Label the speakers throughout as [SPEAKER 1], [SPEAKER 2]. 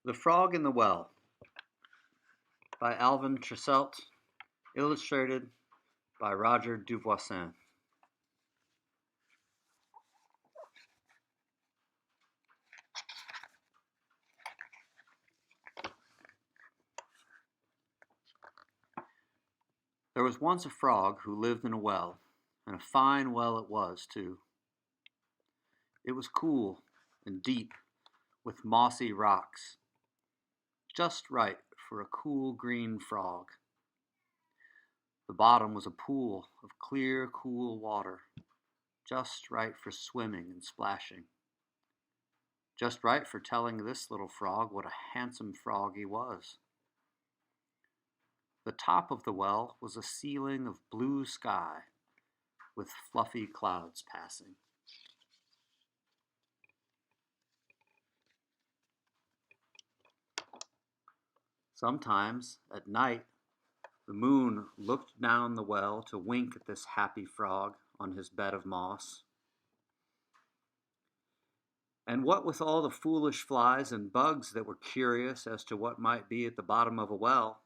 [SPEAKER 1] The Frog in the Well by Alvin Tresselt, illustrated by Roger Duvoisin. There was once a frog who lived in a well, and a fine well it was, too. It was cool and deep, with mossy rocks, just right for a cool green frog. The bottom was a pool of clear, cool water, just right for swimming and splashing, just right for telling this little frog what a handsome frog he was. The top of the well was a ceiling of blue sky with fluffy clouds passing. Sometimes, at night, the moon looked down the well to wink at this happy frog on his bed of moss. And what with all the foolish flies and bugs that were curious as to what might be at the bottom of a well,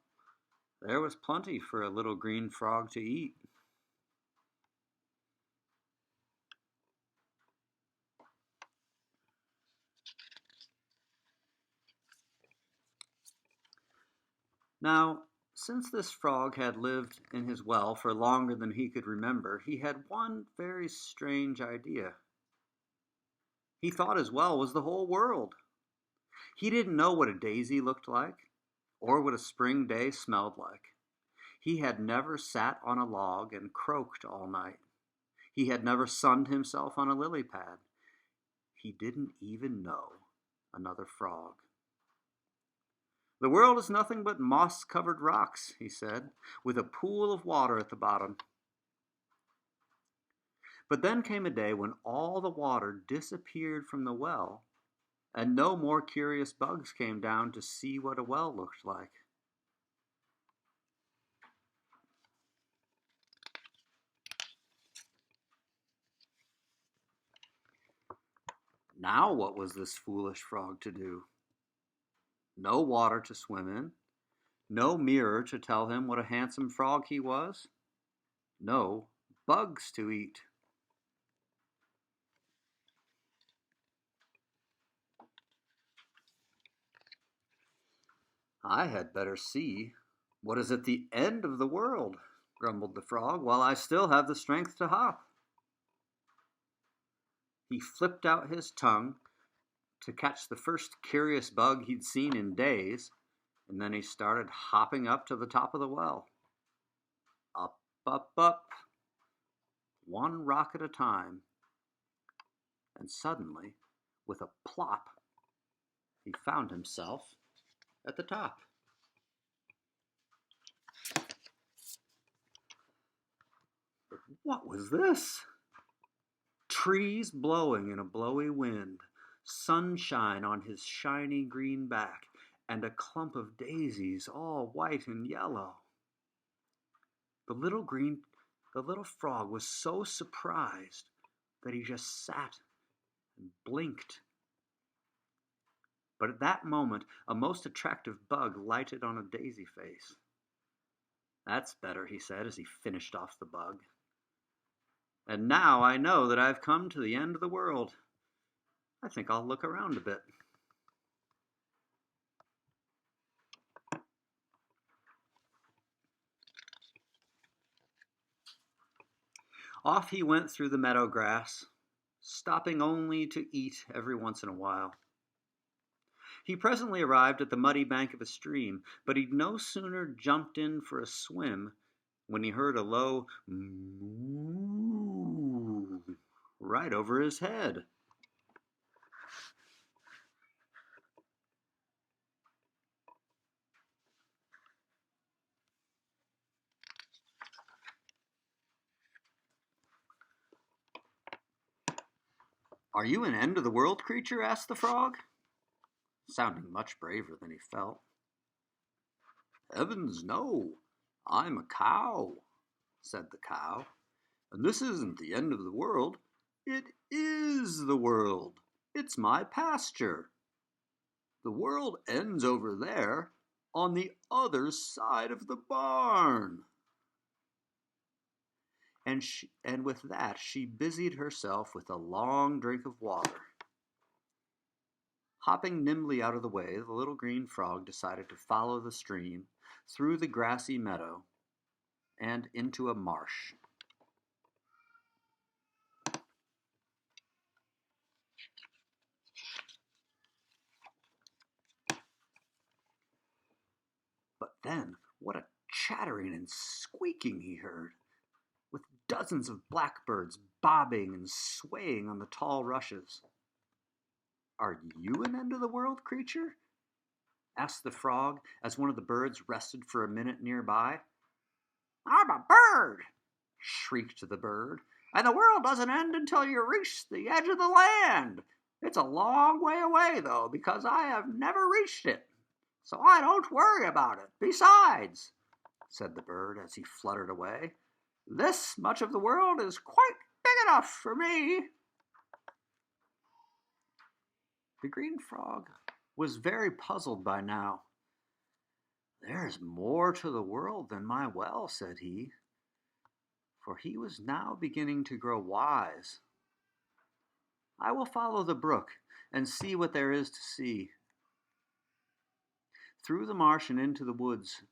[SPEAKER 1] there was plenty for a little green frog to eat. Now, since this frog had lived in his well for longer than he could remember, he had one very strange idea. He thought his well was the whole world. He didn't know what a daisy looked like, or what a spring day smelled like. He had never sat on a log and croaked all night. He had never sunned himself on a lily pad. He didn't even know another frog. The world is nothing but moss-covered rocks, he said, with a pool of water at the bottom. But then came a day when all the water disappeared from the well, and no more curious bugs came down to see what a well looked like. Now what was this foolish frog to do? No water to swim in, no mirror to tell him what a handsome frog he was, no bugs to eat. I had better see what is at the end of the world, grumbled the frog, while I still have the strength to hop. He flipped out his tongue to catch the first curious bug he'd seen in days, and then he started hopping up to the top of the well. Up, up, up, one rock at a time, and suddenly, with a plop, he found himself at the top. But what was this? Trees blowing in a blowy wind, sunshine on his shiny green back, and a clump of daisies all white and yellow. The little frog was so surprised that he just sat and blinked. But at that moment, a most attractive bug lighted on a daisy face. That's better, he said as he finished off the bug. And now I know that I've come to the end of the world. I think I'll look around a bit. Off he went through the meadow grass, stopping only to eat every once in a while. He presently arrived at the muddy bank of a stream, but he'd no sooner jumped in for a swim when he heard a low moo right over his head. Are you an end-of-the-world creature? Asked the frog, sounding much braver than he felt. Heavens, no. I'm a cow, said the cow. And this isn't the end of the world. It is the world. It's my pasture. The world ends over there, on the other side of the barn." And with that she busied herself with a long drink of water. Hopping nimbly out of the way, the little green frog decided to follow the stream through the grassy meadow and into a marsh. But then, what a chattering and squeaking he heard, with dozens of blackbirds bobbing and swaying on the tall rushes. "Are you an end-of-the-world creature?" asked the frog as one of the birds rested for a minute nearby. "I'm a bird!" shrieked the bird, "and the world doesn't end until you reach the edge of the land. It's a long way away, though, because I have never reached it, so I don't worry about it. Besides," said the bird as he fluttered away, "this much of the world is quite big enough for me." The green frog was very puzzled by now. "There's more to the world than my well," said he, for he was now beginning to grow wise. "I will follow the brook and see what there is to see." Through the marsh and into the woods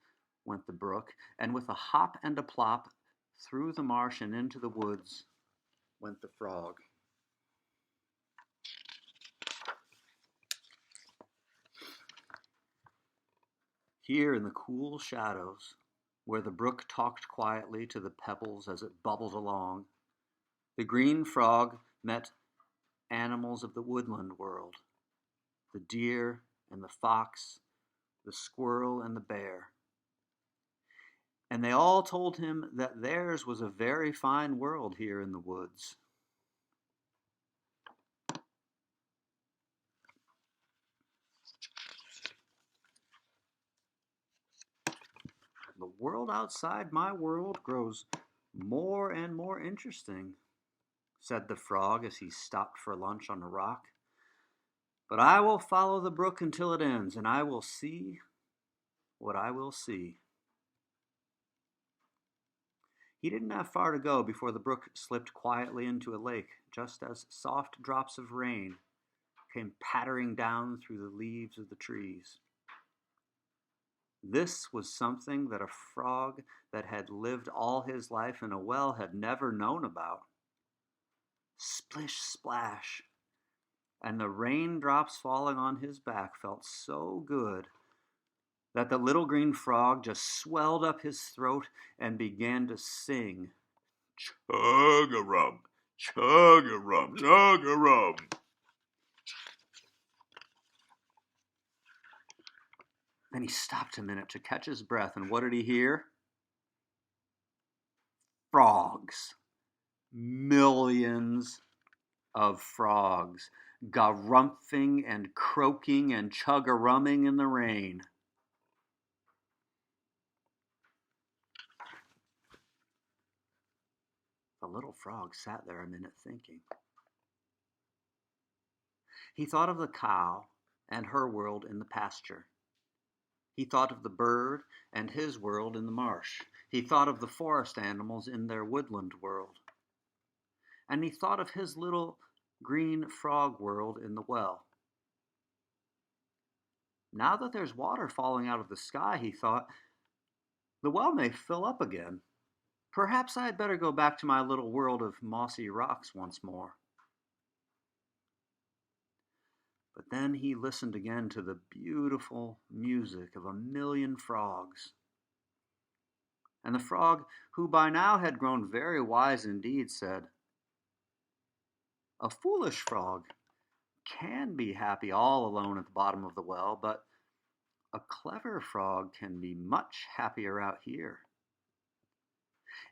[SPEAKER 1] went the brook, and with a hop and a plop, through the marsh and into the woods went the frog. Here in the cool shadows, where the brook talked quietly to the pebbles as it bubbled along, the green frog met animals of the woodland world, the deer and the fox, the squirrel and the bear. And they all told him that theirs was a very fine world here in the woods. "The world outside my world grows more and more interesting," said the frog as he stopped for lunch on a rock. "But I will follow the brook until it ends, and I will see what I will see." He didn't have far to go before the brook slipped quietly into a lake, just as soft drops of rain came pattering down through the leaves of the trees. This was something that a frog that had lived all his life in a well had never known about. Splish splash, and the raindrops falling on his back felt so good that the little green frog just swelled up his throat and began to sing, "Chug-a-rum, chug-a-rum, chug-a-rum." Then he stopped a minute to catch his breath, and what did he hear? Frogs. Millions of frogs, garumphing and croaking and chug-a-rumming in the rain. The little frog sat there a minute thinking. He thought of the cow and her world in the pasture. He thought of the bird and his world in the marsh. He thought of the forest animals in their woodland world. And he thought of his little green frog world in the well. Now that there's water falling out of the sky, he thought, the well may fill up again. Perhaps I had better go back to my little world of mossy rocks once more. But then he listened again to the beautiful music of a million frogs. And the frog, who by now had grown very wise indeed, said, "A foolish frog can be happy all alone at the bottom of the well, but a clever frog can be much happier out here."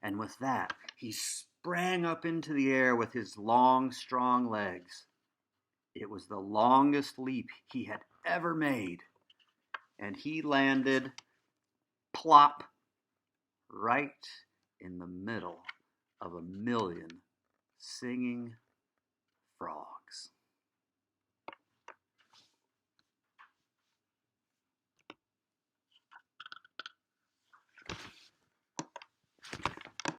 [SPEAKER 1] And with that, he sprang up into the air with his long, strong legs. It was the longest leap he had ever made, and he landed, plop, right in the middle of a million singing frogs.